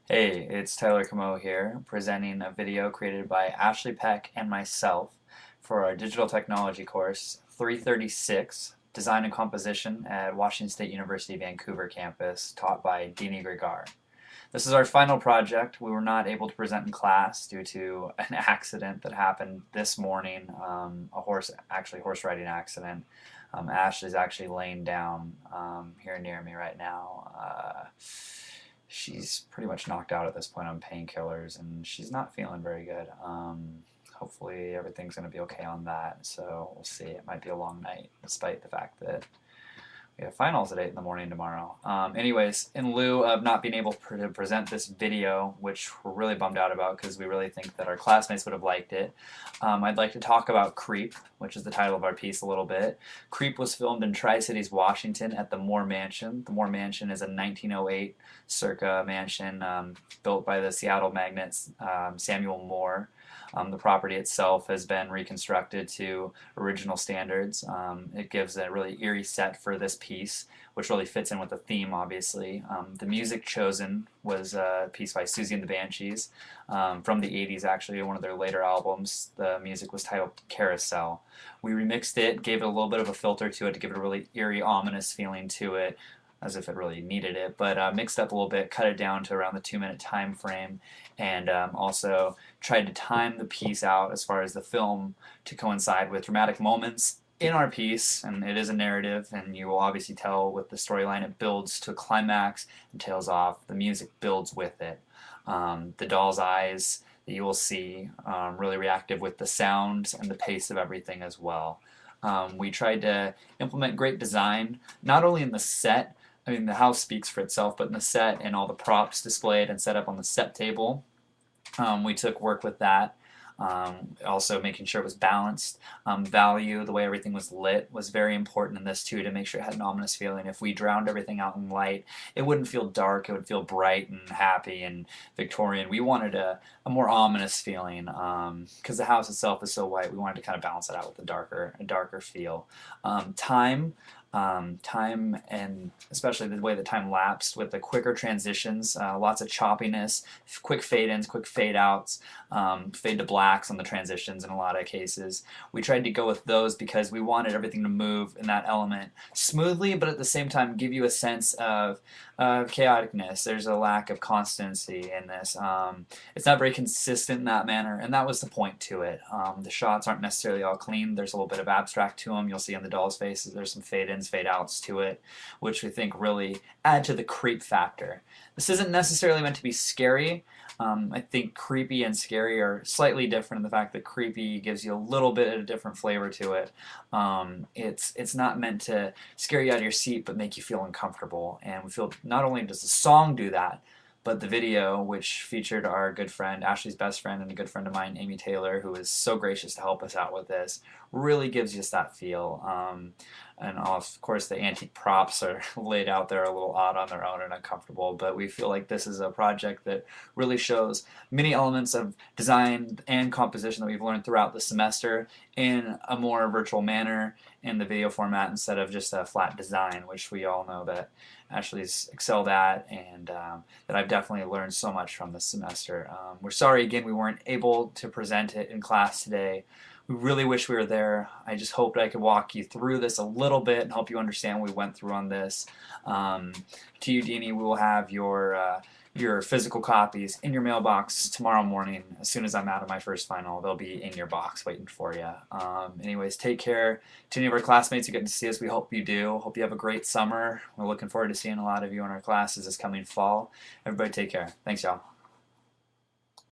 Hey, it's Tyler Camo here, presenting a video created by Ashley Peck and myself for our digital technology course 336, Design and Composition at Washington State University Vancouver campus, taught by Dini Gregar. This is our final project. We were not able to present in class due to an accident that happened this morning, horse riding accident. Ashley's actually laying down here near me right now. She's pretty much knocked out at this point on painkillers, and she's not feeling very good. Hopefully everything's going to be okay on that. So we'll see. It might be a long night, despite the fact that we have finals at 8 in the morning tomorrow. Anyways, in lieu of not being able to present this video, which we're really bummed out about because we really think that our classmates would have liked it, I'd like to talk about Creep, which is the title of our piece, a little bit. Creep was filmed in Tri-Cities, Washington at the Moore Mansion. The Moore Mansion is a 1908 circa mansion built by the Seattle magnate Samuel Moore. The property itself has been reconstructed to original standards. It gives a really eerie set for this piece, which really fits in with the theme, obviously. The music chosen was a piece by Susie and the Banshees from the 80s, actually, one of their later albums. The music was titled Carousel. We remixed it, gave it a little bit of a filter to it to give it a really eerie, ominous feeling to it, as if it really needed it, but mixed up a little bit, cut it down to around the 2-minute time frame, and also tried to time the piece out as far as the film to coincide with dramatic moments in our piece. And it is a narrative, and you will obviously tell with the storyline it builds to a climax and tails off. The music builds with it. The doll's eyes that you will see really reactive with the sound and the pace of everything as well. We tried to implement great design, not only in the set. I mean, the house speaks for itself, but in the set and all the props displayed and set up on the set table, we took work with that. Also making sure it was balanced. Value, the way everything was lit, was very important in this too, to make sure it had an ominous feeling. If we drowned everything out in light, it wouldn't feel dark, it would feel bright and happy and Victorian. We wanted a more ominous feeling because the house itself is so white. We wanted to kind of balance it out with a darker feel. Time and especially the way that time lapsed with the quicker transitions, lots of choppiness, quick fade-ins, quick fade-outs, fade to blacks on the transitions in a lot of cases. We tried to go with those because we wanted everything to move in that element smoothly, but at the same time give you a sense of chaoticness. There's a lack of constancy in this. It's not very consistent in that manner, and that was the point to it. The shots aren't necessarily all clean. There's a little bit of abstract to them. You'll see on the doll's faces there's some fade-ins, fade-outs to it, which we think really add to the creep factor. This isn't necessarily meant to be scary. I think creepy and scary are slightly different in the fact that creepy gives you a little bit of a different flavor to it. It's not meant to scare you out of your seat but make you feel uncomfortable. And we feel not only does the song do that, but the video, which featured our good friend, Ashley's best friend and a good friend of mine, Amy Taylor, who was so gracious to help us out with this, really gives us that feel. And of course the antique props are laid out there a little odd on their own and uncomfortable, but we feel like this is a project that really shows many elements of design and composition that we've learned throughout the semester in a more virtual manner in the video format instead of just a flat design, which we all know that Ashley's excelled at, and that I've definitely learned so much from this semester. We're sorry again we weren't able to present it in class today. We really wish we were there. I just hoped I could walk you through this a little bit and help you understand what we went through on this. To you, Deanie, we will have your physical copies in your mailbox tomorrow morning. As soon as I'm out of my first final, they'll be in your box waiting for you. Anyways, take care. To any of our classmates who get to see us, we hope you do. Hope you have a great summer. We're looking forward to seeing a lot of you in our classes this coming fall. Everybody take care. Thanks, y'all.